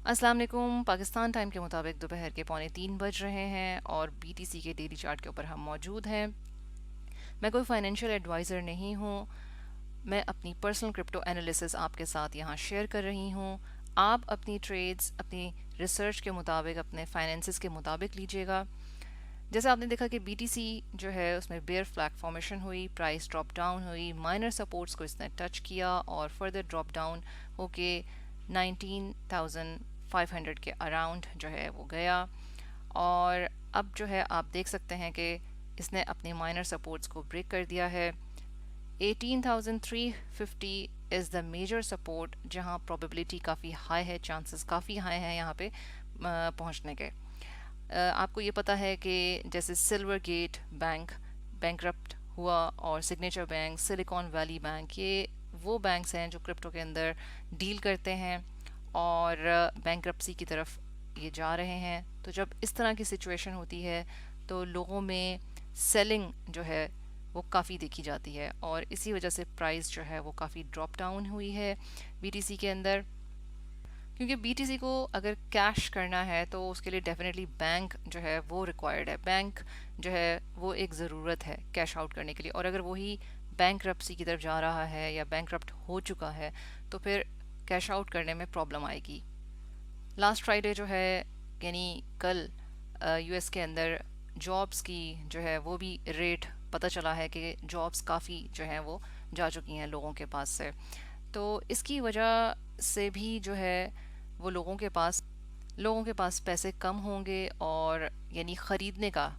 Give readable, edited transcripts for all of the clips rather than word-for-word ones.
अस्सलाम वालेकुम। पाकिस्तान टाइम के मुताबिक दोपहर के 2:45 बज रहे हैं और बीटीसी के डेली चार्ट के ऊपर हम मौजूद हैं। मैं कोई फाइनेंशियल एडवाइज़र नहीं हूँ। मैं अपनी पर्सनल क्रिप्टो एनालिसिस आपके साथ यहाँ शेयर कर रही हूँ। आप अपनी ट्रेड्स अपनी रिसर्च के मुताबिक, अपने फाइनेंसिस के मुताबिक लीजिएगा। जैसे आपने देखा कि बीटीसी जो है उसमें बेयर फ्लैग फॉर्मेशन हुई, प्राइस ड्रॉप डाउन हुई, माइनर सपोर्ट्स को इसने टच किया और फर्दर ड्रॉप डाउन होके 19,500 के अराउंड जो है वो गया। और अब जो है आप देख सकते हैं कि इसने अपनी माइनर सपोर्ट्स को ब्रेक कर दिया है। 18,350 इज़ द मेजर सपोर्ट, जहां प्रोबेबिलिटी काफ़ी हाई है, चांसेस काफ़ी हाई हैं यहाँ पे पहुंचने के। आपको ये पता है कि जैसे सिल्वर गेट बैंक बैंकरप्ट हुआ और signature bank, silicon valley bank, ये वो बैंक्स हैं जो क्रिप्टो के अंदर डील करते हैं और बैंकरप्सी की तरफ ये जा रहे हैं। तो जब इस तरह की सिचुएशन होती है तो लोगों में सेलिंग जो है वो काफ़ी देखी जाती है और इसी वजह से प्राइस जो है वो काफ़ी ड्रॉप डाउन हुई है बीटीसी के अंदर। क्योंकि बीटीसी को अगर कैश करना है तो उसके लिए डेफिनेटली बैंक जो है वो रिक्वायर्ड है। बैंक जो है वो एक ज़रूरत है कैश आउट करने के लिए, और अगर वही बैंकरप्सी की तरफ जा रहा है या बैंकरप्ट हो चुका है तो फिर कैश आउट करने में प्रॉब्लम आएगी। लास्ट फ्राइडे जो है, यानी कल, यूएस के अंदर जॉब्स की जो है वो भी रेट पता चला है कि जॉब्स काफ़ी जो है वो जा चुकी हैं लोगों के पास से। तो इसकी वजह से भी जो है वो लोगों के पास पैसे कम होंगे और यानी ख़रीदने का,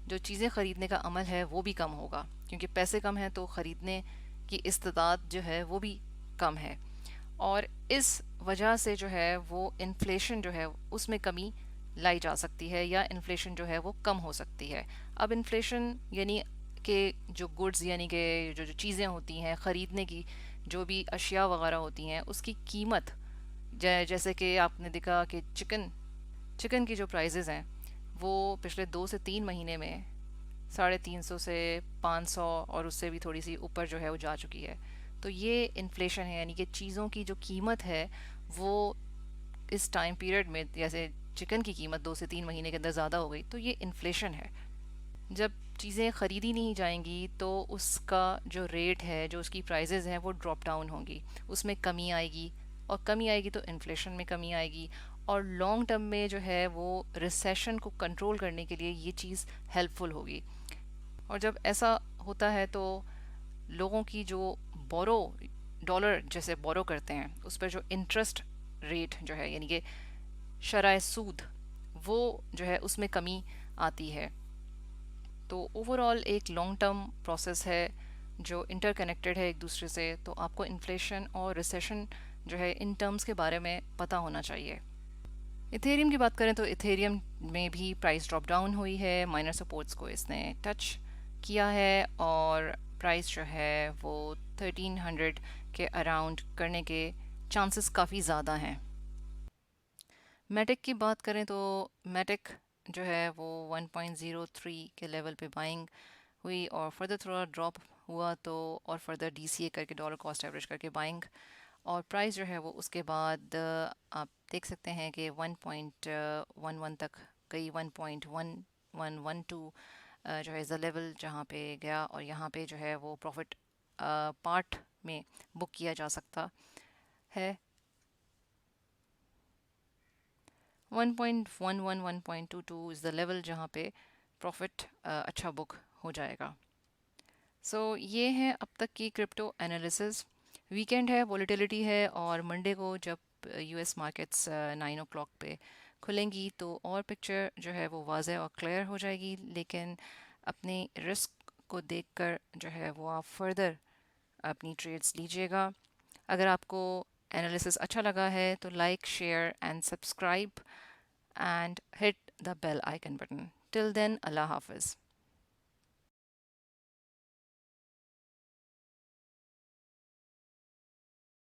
जो चीज़ें ख़रीदने का अमल है वो भी कम होगा, क्योंकि पैसे कम हैं तो ख़रीदने की इस्तेदाद जो है वो भी कम है। और इस वजह से जो है वो इन्फ्लेशन जो है उसमें कमी लाई जा सकती है या इन्फ्लेशन जो है वो कम हो सकती है। अब इन्फ्लेशन यानी कि जो गुड्स, यानी कि जो जो चीज़ें होती हैं ख़रीदने की, जो भी अशिया वगैरह होती हैं उसकी कीमत, जैसे कि आपने देखा कि चिकन की जो प्राइजेज़ हैं वो पिछले 2 से 3 महीने में 350 से 500 और उससे भी थोड़ी सी ऊपर जो है वो जा चुकी है। तो ये इन्फ्लेशन है, यानी कि चीज़ों की जो कीमत है वो इस टाइम पीरियड में, जैसे चिकन की कीमत 2 से 3 महीने के अंदर ज़्यादा हो गई, तो ये इन्फ्लेशन है। जब चीज़ें ख़रीदी नहीं जाएंगी तो उसका जो रेट है, जो उसकी प्राइजेज़ हैं वो ड्रॉप डाउन होंगी, उसमें कमी आएगी, और कमी आएगी तो इन्फ्लेशन में कमी आएगी। और लॉन्ग टर्म में जो है वो रिसेशन को कंट्रोल करने के लिए ये चीज़ हेल्पफुल होगी। और जब ऐसा होता है तो लोगों की जो बोरो डॉलर जैसे बोरो करते हैं उस पर जो इंटरेस्ट रेट जो है, यानी कि शरह सूद, वो जो है उसमें कमी आती है। तो ओवरऑल एक लॉन्ग टर्म प्रोसेस है जो इंटरकनेक्टेड है एक दूसरे से। तो आपको इन्फ्लेशन और रिसेशन जो है इन टर्म्स के बारे में पता होना चाहिए। इथेरियम की बात करें तो इथेरियम में भी प्राइस ड्रॉप डाउन हुई है, माइनर सपोर्ट्स को इसने टच किया है और प्राइस जो है वो 1300 के अराउंड करने के चांसेस काफ़ी ज़्यादा हैं। मेटिक की बात करें तो मेटिक जो है वो 1.03 के लेवल पे बाइंग हुई और फर्दर थोड़ा ड्रॉप हुआ, तो और फर्दर डीसीए करके, डॉलर कॉस्ट एवरेज करके बाइंग, और प्राइस जो है वो उसके बाद आप देख सकते हैं कि 1.11 तक गई। 1.1112 जो है द लेवल जहाँ पे गया, और यहाँ पे जो है वो प्रॉफिट पार्ट में बुक किया जा सकता है। 1.11 1.22 इज़ द लेवल जहाँ पे प्रॉफिट अच्छा बुक हो जाएगा। ये है अब तक की क्रिप्टो एनालिसिस। वीकेंड है, वॉलेटिलिटी है, और मंडे को जब यूएस मार्केट्स 9 o'clock पे खुलेंगी तो और पिक्चर जो है वो वाज़े और क्लियर हो जाएगी। लेकिन अपने रिस्क को देखकर जो है वो आप फर्दर अपनी ट्रेड्स लीजिएगा। अगर आपको एनालिसिस अच्छा लगा है तो like, share and subscribe and hit the bell icon button. Till then, अल्लाह हाफिज़।